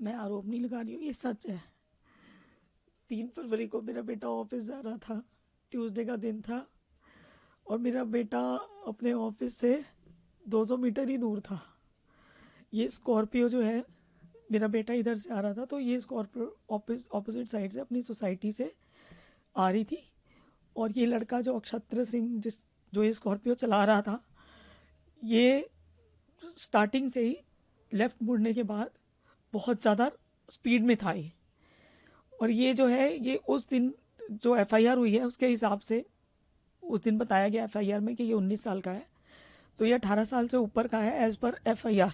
मैं आरोप नहीं लगा रही हूँ, ये सच है। 3 फरवरी को मेरा बेटा ऑफिस जा रहा था, ट्यूसडे का दिन था, और मेरा बेटा अपने ऑफिस से 200 मीटर ही दूर था। ये स्कॉर्पियो जो है, मेरा बेटा इधर से आ रहा था, तो ये स्कॉर्पियो ऑपोजिट साइड से अपनी सोसाइटी से आ रही थी। और ये लड़का जो अक्षत्र सिंह जो ये स्कॉर्पियो चला रहा था, ये स्टार्टिंग से ही लेफ़्ट मुड़ने के बाद बहुत ज़्यादा स्पीड में था ये। और ये जो है, ये उस दिन जो एफआईआर हुई है उसके हिसाब से उस दिन बताया गया एफआईआर में कि ये 19 साल का है, तो ये 18 साल से ऊपर का है एज़ पर एफआईआर।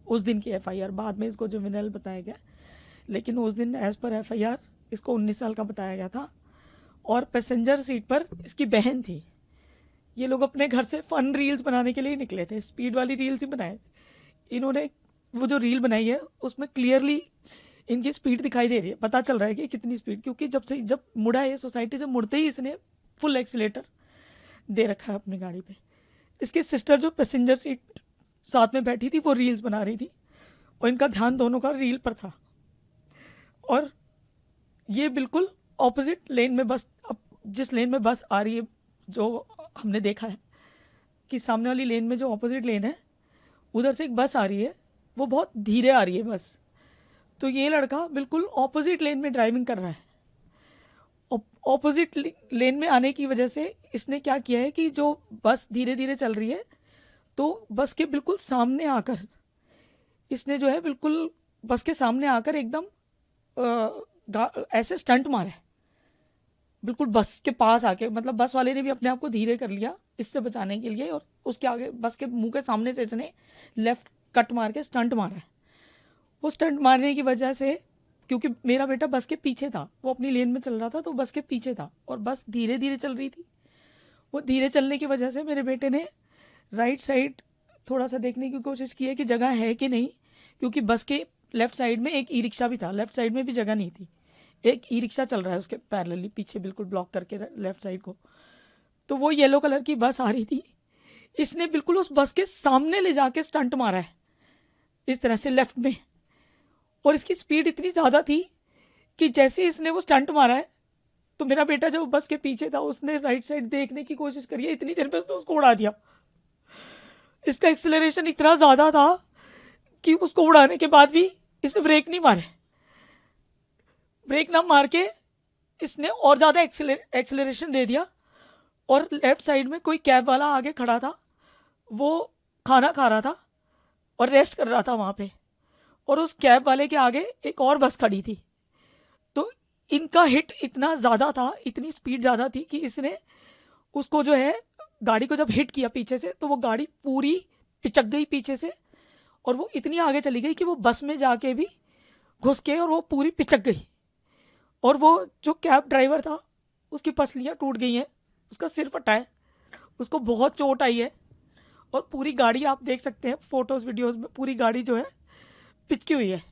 उस दिन की एफआईआर, बाद में इसको जुवेनाइल बताया गया, लेकिन उस दिन एज़ पर एफआईआर इसको 19 साल का बताया गया था। और पैसेंजर सीट पर इसकी बहन थी। ये लोग अपने घर से फ़न रील्स बनाने के लिए निकले थे, स्पीड वाली रील्स ही बनाए थे इन्होंने। वो जो रील बनाई है उसमें क्लियरली इनकी स्पीड दिखाई दे रही है, पता चल रहा है कि कितनी स्पीड, क्योंकि जब मुड़ा है सोसाइटी से, मुड़ते ही इसने फुल एक्सीलेटर दे रखा है अपनी गाड़ी पे। इसकी सिस्टर जो पैसेंजर सीट साथ में बैठी थी वो रील्स बना रही थी, और इनका ध्यान दोनों का रील पर था। और ये बिल्कुल ऑपोजिट लेन में बस, अब जिस लेन में बस आ रही है, जो हमने देखा है कि सामने वाली लेन में जो ऑपोजिट लेन है उधर से एक बस आ रही है, वो बहुत धीरे आ रही है बस। तो ये लड़का बिल्कुल ऑपोजिट लेन में ड्राइविंग कर रहा है। ऑपोजिट लेन में आने की वजह से इसने क्या किया है कि जो बस धीरे धीरे चल रही है, तो बस के बिल्कुल सामने आकर इसने जो है, बिल्कुल बस के सामने आकर एकदम ऐसे स्टंट मारा है, बिल्कुल बस के पास आके। मतलब बस वाले ने भी अपने आप को धीरे कर लिया इससे बचाने के लिए, और उसके आगे बस के मुंह के सामने से इसने लेफ्ट कट मार के स्टंट मारा है। वो स्टंट मारने की वजह से, क्योंकि मेरा बेटा बस के पीछे था, वो अपनी लेन में चल रहा था, तो बस के पीछे था और बस धीरे धीरे चल रही थी। वो धीरे चलने की वजह से मेरे बेटे ने राइट साइड थोड़ा सा देखने की कोशिश की है कि जगह है कि नहीं, क्योंकि बस के लेफ्ट साइड में एक ई रिक्शा भी था, लेफ्ट साइड में भी जगह नहीं थी। एक ई रिक्शा चल रहा है उसके पैरेलली पीछे, बिल्कुल ब्लॉक करके लेफ्ट साइड को। तो वो येलो कलर की बस आ रही थी, इसने बिल्कुल उस बस के सामने ले जाके स्टंट मारा है इस तरह से लेफ्ट में। और इसकी स्पीड इतनी ज़्यादा थी कि जैसे इसने वो स्टंट मारा है, तो मेरा बेटा जो बस के पीछे था उसने राइट साइड देखने की कोशिश करी है, इतनी देर में उसने उसको उड़ा दिया। इसका एक्सेलरेशन इतना ज़्यादा था कि उसको उड़ाने के बाद भी इसने ब्रेक नहीं मारे। ब्रेक ना मार के इसने और ज़्यादा एक्सेलरेशन दे दिया। और लेफ्ट साइड में कोई कैब वाला आगे खड़ा था, वो खाना खा रहा था और रेस्ट कर रहा था वहाँ पे, और उस कैब वाले के आगे एक और बस खड़ी थी। तो इनका हिट इतना ज़्यादा था, इतनी स्पीड ज़्यादा थी कि इसने उसको जो है, गाड़ी को जब हिट किया पीछे से, तो वो गाड़ी पूरी पिचक गई पीछे से, और वो इतनी आगे चली गई कि वो बस में जाके भी घुस के, और वो पूरी पिचक गई। और वो जो कैब ड्राइवर था उसकी पसलियाँ टूट गई हैं, उसका सिर फटा है, उसको बहुत चोट आई है। और पूरी गाड़ी आप देख सकते हैं फोटोज़ वीडियोज़ में, पूरी गाड़ी जो है पिचकी हुई है।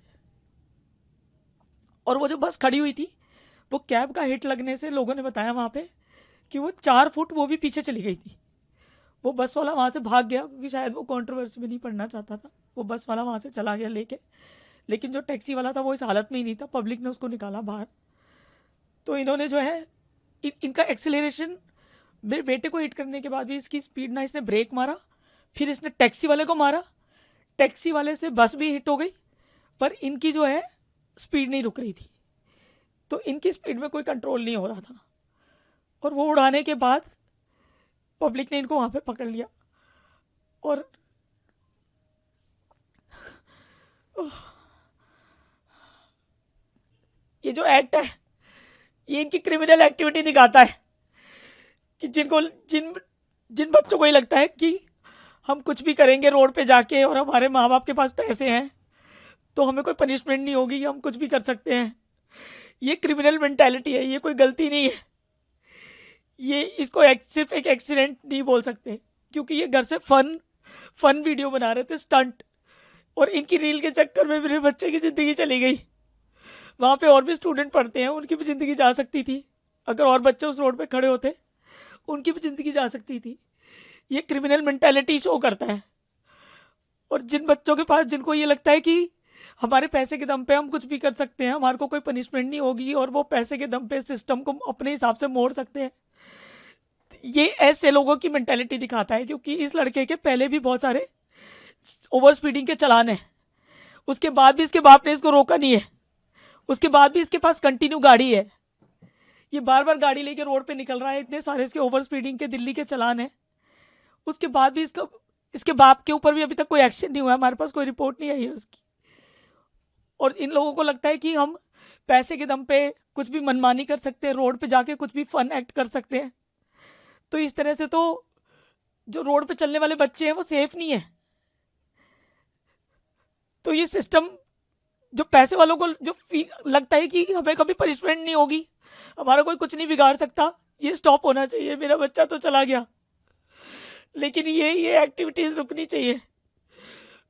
और वो जो बस खड़ी हुई थी, वो कैब का हिट लगने से लोगों ने बताया वहाँ पे कि वो 4 फुट वो भी पीछे चली गई थी। वो बस वाला वहाँ से भाग गया, क्योंकि शायद वो कंट्रोवर्सी में नहीं पड़ना चाहता था। वो बस वाला वहाँ से चला गया लेके, लेकिन जो टैक्सी वाला था वो इस हालत में ही नहीं था, पब्लिक ने उसको निकाला बाहर। तो इन्होंने जो है, इनका एक्सेलरेशन, मेरे बेटे को हिट करने के बाद भी इसकी स्पीड ना, इसने ब्रेक मारा, फिर इसने टैक्सी वाले को मारा, टैक्सी वाले से बस भी हिट हो गई, पर इनकी जो है स्पीड नहीं रुक रही थी। तो इनकी स्पीड में कोई कंट्रोल नहीं हो रहा था, और वो उड़ाने के बाद पब्लिक ने इनको वहाँ पे पकड़ लिया। और ये जो एक्ट है, ये इनकी क्रिमिनल एक्टिविटी दिखाता है कि जिन बच्चों को ये लगता है कि हम कुछ भी करेंगे रोड पे जाके, और हमारे माँ बाप के पास पैसे हैं तो हमें कोई पनिशमेंट नहीं होगी, हम कुछ भी कर सकते हैं, ये क्रिमिनल मेंटालिटी है, ये कोई गलती नहीं है। ये इसको सिर्फ एक एक्सीडेंट नहीं बोल सकते, क्योंकि ये घर से फन वीडियो बना रहे थे, स्टंट, और इनकी रील के चक्कर में मेरे बच्चे की ज़िंदगी चली गई। वहाँ पे और भी स्टूडेंट पढ़ते हैं, उनकी भी ज़िंदगी जा सकती थी, अगर और बच्चे उस रोड पे खड़े होते उनकी भी ज़िंदगी जा सकती थी। ये क्रिमिनल मेंटालिटी शो करता है। और जिन बच्चों के पास, जिनको ये लगता है कि हमारे पैसे के दम पे हम कुछ भी कर सकते हैं, हमारे को कोई पनिशमेंट नहीं होगी और वो पैसे के दम पे सिस्टम को अपने हिसाब से मोड़ सकते हैं। ये ऐसे लोगों की मेंटेलिटी दिखाता है, क्योंकि इस लड़के के पहले भी बहुत सारे ओवर स्पीडिंग के चालान है, उसके बाद भी इसके बाप ने इसको रोका नहीं है, उसके बाद भी इसके पास कंटिन्यू गाड़ी है, ये बार बार गाड़ी लेके रोड पे निकल रहा है, इतने सारे इसके ओवर स्पीडिंग के दिल्ली के चालान है, उसके बाद भी इसके बाप के ऊपर भी अभी तक कोई एक्शन नहीं हुआ, हमारे पास कोई रिपोर्ट नहीं आई है उसकी। और इन लोगों को लगता है कि हम पैसे के दम पे कुछ भी मनमानी कर सकते हैं, रोड पे जाके कुछ भी फन एक्ट कर सकते हैं। तो इस तरह से तो जो रोड पे चलने वाले बच्चे हैं वो सेफ नहीं है। तो ये सिस्टम जो पैसे वालों को जो लगता है कि हमें कभी पनिशमेंट नहीं होगी, हमारा कोई कुछ नहीं बिगाड़ सकता, ये स्टॉप होना चाहिए। मेरा बच्चा तो चला गया, लेकिन ये एक्टिविटीज रुकनी चाहिए।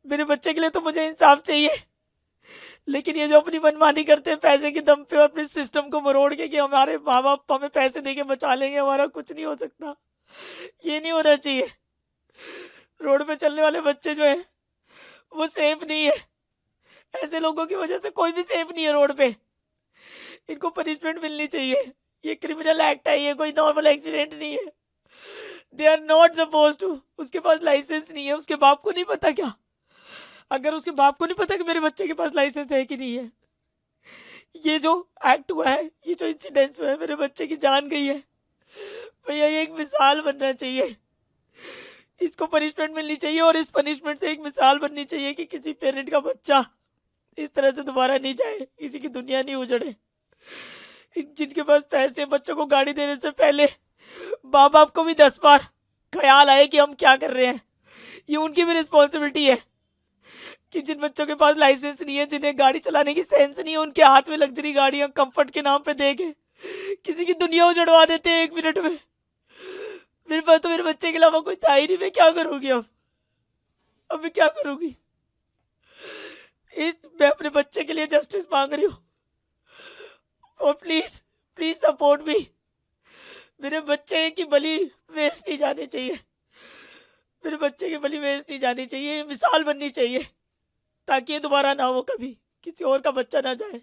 मेरे बच्चे के लिए तो मुझे इंसाफ चाहिए, लेकिन ये जो अपनी मनमानी करते हैं पैसे के दम पे और अपने सिस्टम को मरोड़ के कि हमारे माँ बाप हमें पैसे दे के बचा लेंगे, हमारा कुछ नहीं हो सकता, ये नहीं होना चाहिए। रोड पे चलने वाले बच्चे जो है वो सेफ नहीं है, ऐसे लोगों की वजह से कोई भी सेफ नहीं है रोड पे, इनको पनिशमेंट मिलनी चाहिए। ये क्रिमिनल एक्ट है, ये कोई नॉर्मल एक्सीडेंट नहीं है। They are not suppose to. उसके पास लाइसेंस नहीं है, उसके बाप को नहीं पता क्या? अगर उसके बाप को नहीं पता कि मेरे बच्चे के पास लाइसेंस है कि नहीं है, ये जो एक्ट हुआ है, ये जो इंसिडेंस हुआ है, मेरे बच्चे की जान गई है भैया, ये एक मिसाल बनना चाहिए, इसको पनिशमेंट मिलनी चाहिए। और इस पनिशमेंट से एक मिसाल बननी चाहिए कि किसी पेरेंट का बच्चा इस तरह से दोबारा नहीं जाए, किसी की दुनिया नहीं उजड़े। जिनके पास पैसे, बच्चों को गाड़ी देने से पहले माँ बाप को भी 10 बार ख्याल आए कि हम क्या कर रहे हैं, ये उनकी भी रिस्पॉन्सिबिलिटी है। कि जिन बच्चों के पास लाइसेंस नहीं है, जिन्हें गाड़ी चलाने की सेंस नहीं है, उनके हाथ में लग्जरी गाड़ियां कंफर्ट के नाम पे दे के किसी की दुनिया उजड़वा देते हैं 1 मिनट में। मेरे पास तो मेरे बच्चे के अलावा कोई था ही नहीं, मैं क्या करूंगी अब मैं क्या करूंगी? मैं अपने बच्चे के लिए जस्टिस मांग रही हूँ, और प्लीज प्लीज सपोर्ट मी। मेरे बच्चे की बलि वेस्ट नहीं जानी चाहिए, मेरे बच्चे की बलि वेस्ट नहीं जानी चाहिए, मिसाल बननी चाहिए, ताकि ये दोबारा ना हो, कभी किसी और का बच्चा ना जाए।